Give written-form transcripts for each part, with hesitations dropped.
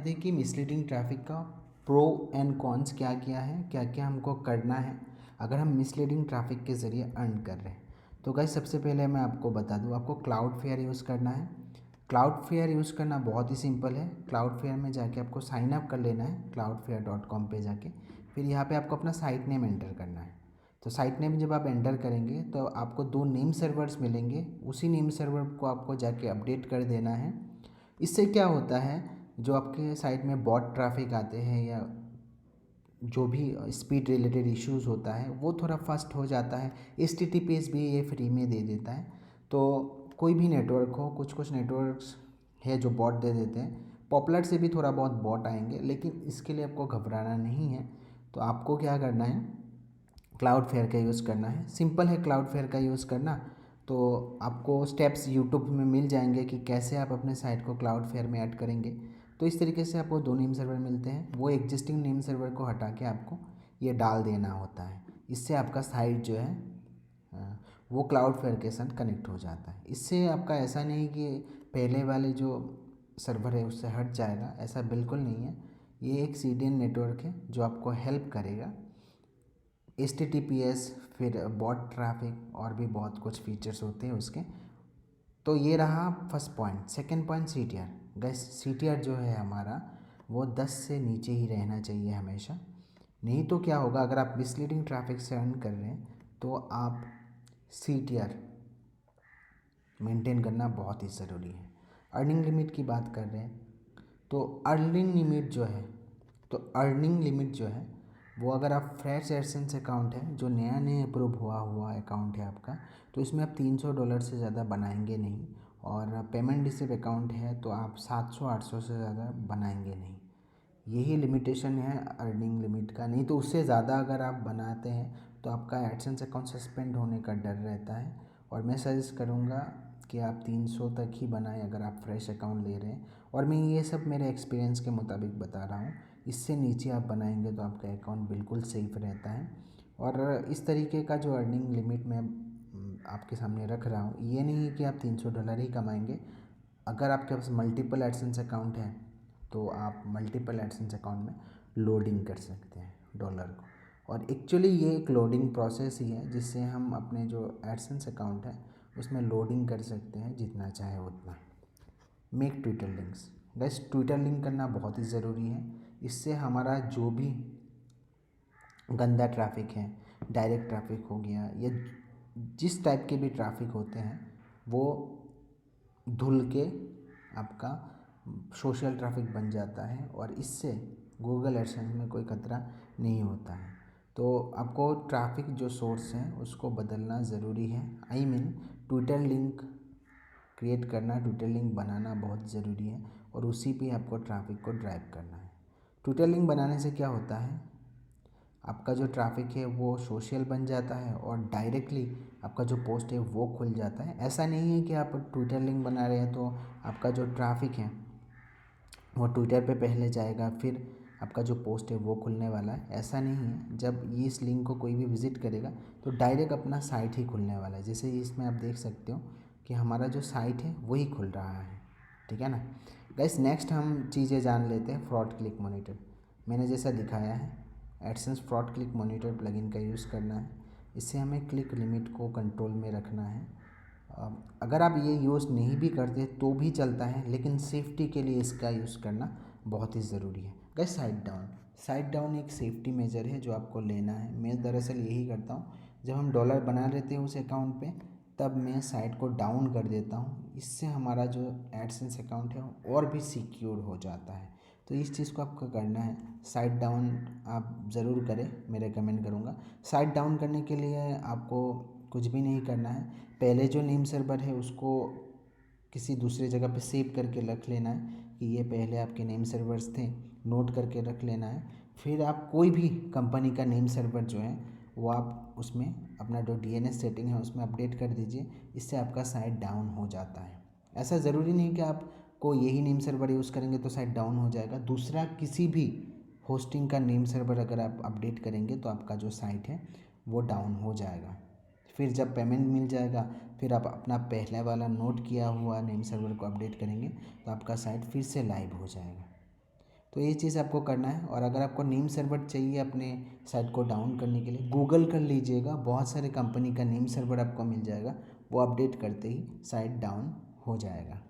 थे कि misleading traffic का प्रो एंड कॉन्स क्या क्या है, क्या क्या हमको करना है अगर हम मिसलीडिंग ट्रैफिक के ज़रिए अर्न कर रहे हैं। तो गाइस सबसे पहले मैं आपको बता दूं, आपको क्लाउडफ्लेयर यूज़ करना है। क्लाउडफ्लेयर यूज़ करना बहुत ही सिंपल है। क्लाउडफ्लेयर में जाके आपको साइन अप कर लेना है cloudflare.com पे जाके। फिर यहाँ पे आपको अपना साइट नेम एंटर करना है। तो साइट नेम जब आप एंटर करेंगे तो आपको 2 नेम सर्वर्स मिलेंगे, उसी नेम सर्वर को आपको जाके अपडेट कर देना है। इससे क्या होता है, जो आपके साइट में बॉट ट्रैफिक आते हैं या जो भी स्पीड रिलेटेड इश्यूज़ होता है वो थोड़ा फास्ट हो जाता है। HTTPS भी ये फ्री में दे देता है। तो कोई भी नेटवर्क हो, कुछ कुछ नेटवर्क्स है जो बॉट दे देते हैं। पॉपुलर से भी थोड़ा बहुत बॉट आएंगे, लेकिन इसके लिए आपको घबराना नहीं है। तो आपको क्या करना है, क्लाउडफ्लेयर का यूज़ करना है। सिंपल है क्लाउडफ्लेयर का यूज़ करना। तो आपको स्टेप्स यूट्यूब में मिल जाएंगे कि कैसे आप अपने साइट को क्लाउडफ्लेयर में ऐड करेंगे। तो इस तरीके से आपको 2 नेम सर्वर मिलते हैं, वो एग्जिस्टिंग नेम सर्वर को हटा के आपको ये डाल देना होता है। इससे आपका साइट जो है वो क्लाउडफ्लेयर के साथ कनेक्ट हो जाता है। इससे आपका ऐसा नहीं कि पहले वाले जो सर्वर है उससे हट जाएगा, ऐसा बिल्कुल नहीं है। ये एक CDN नेटवर्क है जो आपको हेल्प करेगा। HTTPS, फिर बॉट ट्रैफिक और भी बहुत कुछ फीचर्स होते हैं उसके। तो ये रहा first point. Second point CTR। Gas CTR जो है हमारा वो 10 से नीचे ही रहना चाहिए हमेशा। नहीं तो क्या होगा, अगर आप मिसलीडिंग ट्रैफिक से अर्न कर रहे हैं तो आप CTR मेंटेन करना बहुत ही ज़रूरी है। अर्निंग लिमिट की बात कर रहे हैं तो अर्निंग लिमिट जो है, वो अगर आप फ्रेश एडसेंस अकाउंट है जो नया नया अप्रूव हुआ अकाउंट है आपका, तो इसमें आप $300 से ज़्यादा बनाएंगे नहीं। और पेमेंट रिसीव अकाउंट है तो आप 700-800 से ज़्यादा बनाएंगे नहीं। यही लिमिटेशन है अर्निंग लिमिट का। नहीं तो उससे ज़्यादा अगर आप बनाते हैं तो आपका एडसेंस अकाउंट सस्पेंड होने का डर रहता है। और मैं सजेस्ट करूँगा कि आप 300 तक ही बनाएं अगर आप फ्रेश अकाउंट ले रहे हैं। और मैं ये सब मेरे एक्सपीरियंस के मुताबिक बता रहा हूँ। इससे नीचे आप बनाएंगे तो आपका अकाउंट बिल्कुल सेफ़ रहता है। और इस तरीके का जो अर्निंग लिमिट मैं आपके सामने रख रहा हूँ, ये नहीं है कि आप $300 ही कमाएंगे। अगर आपके पास मल्टीपल एडसेंस अकाउंट है तो आप मल्टीपल एडसेंस अकाउंट में लोडिंग कर सकते हैं डॉलर को। और एक्चुअली ये एक लोडिंग प्रोसेस ही है जिससे हम अपने जो एडसेंस अकाउंट है उसमें लोडिंग कर सकते हैं जितना चाहे उतना। Make Twitter links. Gas Twitter link करना बहुत ही ज़रूरी है। इससे हमारा जो भी गंदा ट्रैफिक है, डायरेक्ट ट्रैफिक हो गया या जिस टाइप के भी ट्रैफिक होते हैं, वो धुल के आपका सोशल ट्रैफिक बन जाता है और इससे गूगल एडसेंस में कोई खतरा नहीं होता है। तो आपको ट्रैफिक जो सोर्स है उसको बदलना ज़रूरी है। ट्विटर लिंक क्रिएट करना, ट्विटर लिंक बनाना बहुत ज़रूरी है और उसी पे आपको ट्रैफिक को ड्राइव करना है। ट्विटर लिंक बनाने से क्या होता है, आपका जो ट्रैफिक है वो सोशल बन जाता है और डायरेक्टली आपका जो पोस्ट है वो खुल जाता है। ऐसा नहीं है कि आप ट्विटर लिंक बना रहे हैं तो आपका जो ट्रैफिक है वो ट्विटर पे पहले जाएगा फिर आपका जो पोस्ट है वो खुलने वाला है, ऐसा नहीं है। जब ये इस लिंक को कोई भी विज़िट करेगा तो डायरेक्ट अपना साइट ही खुलने वाला है। जैसे इसमें आप देख सकते हो कि हमारा जो साइट है वही खुल रहा है, ठीक है ना। गाइस नेक्स्ट हम चीज़ें जान लेते हैं फ्रॉड क्लिक मॉनिटर। मैंने जैसा दिखाया है AdSense fraud click monitor plugin का यूज़ करना है। इससे हमें क्लिक लिमिट को कंट्रोल में रखना है। अगर आप ये यूज़ नहीं भी करते तो भी चलता है, लेकिन सेफ्टी के लिए इसका यूज़ करना बहुत ही ज़रूरी है। गाइस साइड डाउन एक सेफ्टी मेजर है जो आपको लेना है। मैं दरअसल यही करता हूँ, जब हम डॉलर बना लेते हैं उस अकाउंट पे तब मैं साइट को डाउन कर देता हूँ। इससे हमारा जो एडसेंस अकाउंट है और भी सिक्योर हो जाता है। तो इस चीज़ को आपको करना है। साइड डाउन आप ज़रूर करें, मैं रेकमेंड करूँगा। साइड डाउन करने के लिए आपको कुछ भी नहीं करना है। पहले जो नेम सर्वर है उसको किसी दूसरे जगह पे सेव करके रख लेना है कि ये पहले आपके नेम सर्वर्स थे, नोट करके रख लेना है। फिर आप कोई भी कंपनी का नेम सर्वर जो है वो आप उसमें अपना जो DNS सेटिंग है उसमें अपडेट कर दीजिए। इससे आपका साइट डाउन हो जाता है। ऐसा ज़रूरी नहीं कि आपको यही नेम सर्वर यूज़ करेंगे तो साइट डाउन हो जाएगा। दूसरा किसी भी होस्टिंग का नेम सर्वर अगर आप अपडेट करेंगे तो आपका जो साइट है वो डाउन हो जाएगा। फिर जब पेमेंट मिल जाएगा फिर आप अपना पहले वाला नोट किया हुआ नेम सर्वर को अपडेट करेंगे तो आपका साइट फिर से लाइव हो जाएगा। तो ये चीज़ आपको करना है। और अगर आपको नेम सर्वर चाहिए अपने साइट को डाउन करने के लिए, गूगल कर लीजिएगा, बहुत सारे कंपनी का नेम सर्वर आपको मिल जाएगा, वो अपडेट करते ही साइट डाउन हो जाएगा।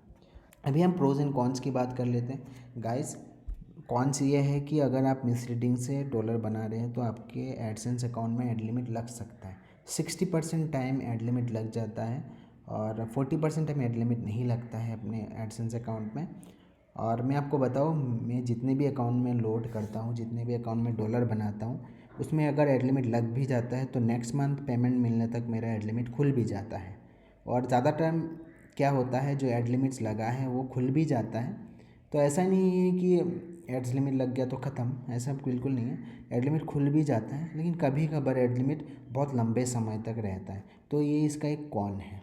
अभी हम प्रोज एंड कॉन्स की बात कर लेते हैं गाइस। कॉन्स ये है कि अगर आप मिसलीडिंग से डॉलर बना रहे हैं तो आपके एडसेंस अकाउंट में एड लिमिट लग सकता है। 60% टाइम एड लिमिट लग जाता है और 40% टाइम एड लिमिट नहीं लगता है अपने एडसेंस अकाउंट में। और मैं आपको बताऊँ, मैं जितने भी अकाउंट में लोड करता हूँ, जितने भी अकाउंट में डॉलर बनाता हूँ, उसमें अगर एड लिमिट लग भी जाता है तो नेक्स्ट मंथ पेमेंट मिलने तक मेरा एड लिमिट खुल भी जाता है। और ज़्यादा टाइम क्या होता है, जो एड लिमिट्स लगा है वो खुल भी जाता है। तो ऐसा नहीं है कि एड्स लिमिट लग गया तो ख़त्म, ऐसा बिल्कुल नहीं है। एड लिमिट खुल भी जाता है, लेकिन कभी कभार एड लिमिट बहुत लंबे समय तक रहता है। तो ये इसका एक कॉन है।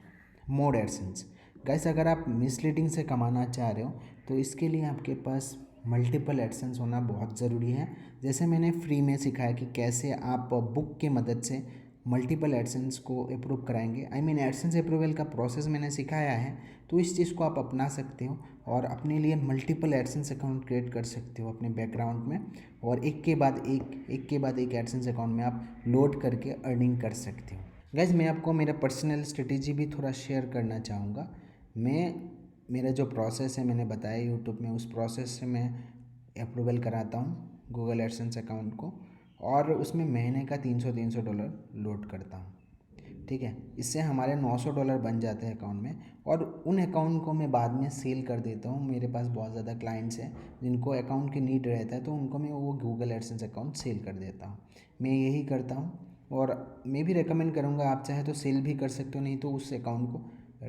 मोड एडसेंस गाइस, अगर आप मिसलीडिंग से कमाना चाह रहे हो तो इसके लिए आपके पास मल्टीपल एडसेंस होना बहुत ज़रूरी है। जैसे मैंने फ्री में सिखाया कि कैसे आप बुक के मदद से मल्टीपल एडसेंस को अप्रूव कराएंगे। एडसेंस अप्रूवल का प्रोसेस मैंने सिखाया है, तो इस चीज़ को आप अपना सकते हो और अपने लिए मल्टीपल एडसेंस अकाउंट क्रिएट कर सकते हो अपने बैकग्राउंड में, और एक के बाद एक एडसेंस अकाउंट में आप लोड करके अर्निंग कर सकते हो। गाइज, मैं आपको मेरा पर्सनल स्ट्रेटेजी भी थोड़ा शेयर करना चाहूँगा। मेरा जो प्रोसेस है मैंने बताया यूट्यूब में, उस प्रोसेस से मैं अप्रूवल कराता हूँ गूगल एडसेंस अकाउंट को, और उसमें महीने का $300 लोड करता हूँ। ठीक है, इससे हमारे $900 बन जाते हैं अकाउंट में, और उन अकाउंट को मैं बाद में सेल कर देता हूँ। मेरे पास बहुत ज़्यादा क्लाइंट्स हैं जिनको अकाउंट की नीड रहता है, तो उनको मैं वो गूगल एडसेंस अकाउंट सेल कर देता हूँ। मैं यही करता हूँ, और मैं भी रेकमेंड करूँगा, आप चाहे तो सेल भी कर सकते हो, नहीं तो उस अकाउंट को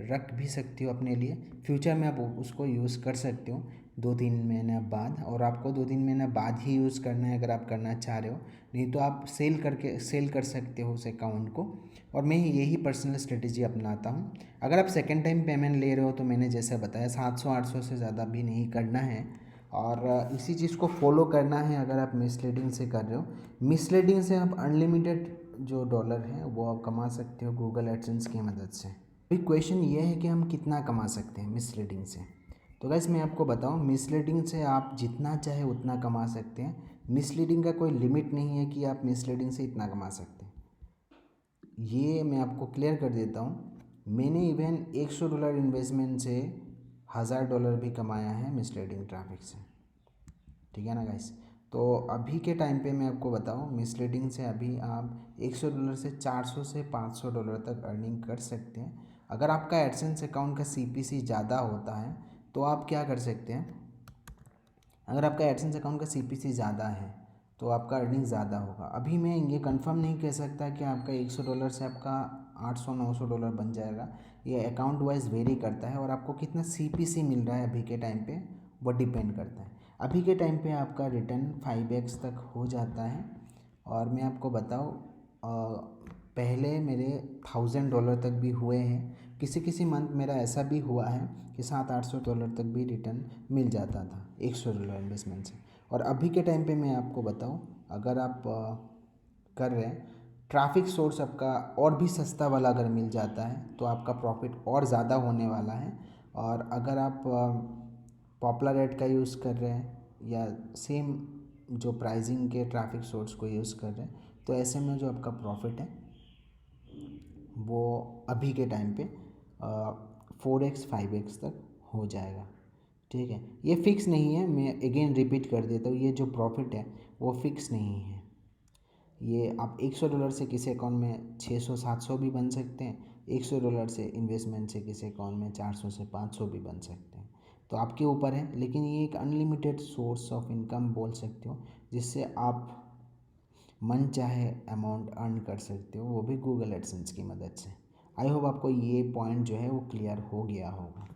रख भी सकते हो अपने लिए। फ्यूचर में आप उसको यूज़ कर सकते हो 2-3 महीने बाद, और आपको 2-3 महीने बाद ही यूज़ करना है अगर आप करना चाह रहे हो, नहीं तो आप सेल कर सकते हो उस अकाउंट को। और मैं यही पर्सनल स्ट्रेटेजी अपनाता हूँ। अगर आप सेकेंड टाइम पेमेंट ले रहे हो तो मैंने जैसा बताया 700-800 से ज़्यादा भी नहीं करना है, और इसी चीज़ को फॉलो करना है। अगर आप मिसलीडिंग से कर रहे हो, मिसलीडिंग से आप अनलिमिटेड जो डॉलर हैं वो आप कमा सकते हो गूगल एडसेंस की मदद से। अभी क्वेश्चन ये है कि हम कितना कमा सकते हैं मिसलीडिंग से। तो गाइस, मैं आपको बताऊं, मिसलीडिंग से आप जितना चाहे उतना कमा सकते हैं। मिसलीडिंग का कोई लिमिट नहीं है कि आप मिसलीडिंग से इतना कमा सकते हैं, ये मैं आपको क्लियर कर देता हूँ। मैंने इवन $100 इन्वेस्टमेंट से $1000 भी कमाया है मिसलीडिंग ट्रैफिक से। ठीक है ना गाइस। तो अभी के टाइम पे मैं आपको बताऊँ, मिसलीडिंग से अभी आप $100 से 400 से $500 तक अर्निंग कर सकते हैं। अगर आपका एडसेंस अकाउंट का CPC ज़्यादा होता है तो आप क्या कर सकते हैं, अगर आपका एडसेंस अकाउंट का CPC ज़्यादा है तो आपका अर्निंग ज़्यादा होगा। अभी मैं ये कंफर्म नहीं कह सकता कि आपका $100 से आपका $800-900 बन जाएगा। ये अकाउंट वाइज वेरी करता है, और आपको कितना CPC मिल रहा है अभी के टाइम पे वो डिपेंड करता है। अभी के टाइम पे आपका रिटर्न 5x तक हो जाता है। और मैं आपको बताऊँ, पहले मेरे $1000 तक भी हुए हैं। किसी किसी मंथ मेरा ऐसा भी हुआ है कि $700-800 तक भी रिटर्न मिल जाता था $100 इन्वेस्टमेंट से। और अभी के टाइम पे मैं आपको बताऊं, अगर आप कर रहे हैं, ट्रैफिक सोर्स आपका और भी सस्ता वाला अगर मिल जाता है तो आपका प्रॉफिट और ज़्यादा होने वाला है। और अगर आप पॉपुलर एड का यूज़ कर रहे हैं या सेम जो प्राइसिंग के ट्रैफिक सोर्स को यूज़ कर रहे हैं, तो ऐसे में जो आपका प्रॉफिट है वो अभी के टाइम पे 4x 5x तक हो जाएगा। ठीक है, ये फ़िक्स नहीं है, मैं अगेन रिपीट कर देता हूँ, ये जो प्रॉफिट है वो फिक्स नहीं है। ये आप $100 से किसी अकाउंट में 600-700 भी बन सकते हैं, $100 से इन्वेस्टमेंट से किसी अकाउंट में 400 से 500 भी बन सकते हैं। तो आपके ऊपर है, लेकिन ये एक अनलिमिटेड सोर्स ऑफ इनकम बोल सकते हो, जिससे आप मन चाहे अमाउंट अर्न कर सकते हो, वो भी गूगल एडसेंस की मदद से। आई होप आपको ये पॉइंट जो है वो क्लियर हो गया होगा।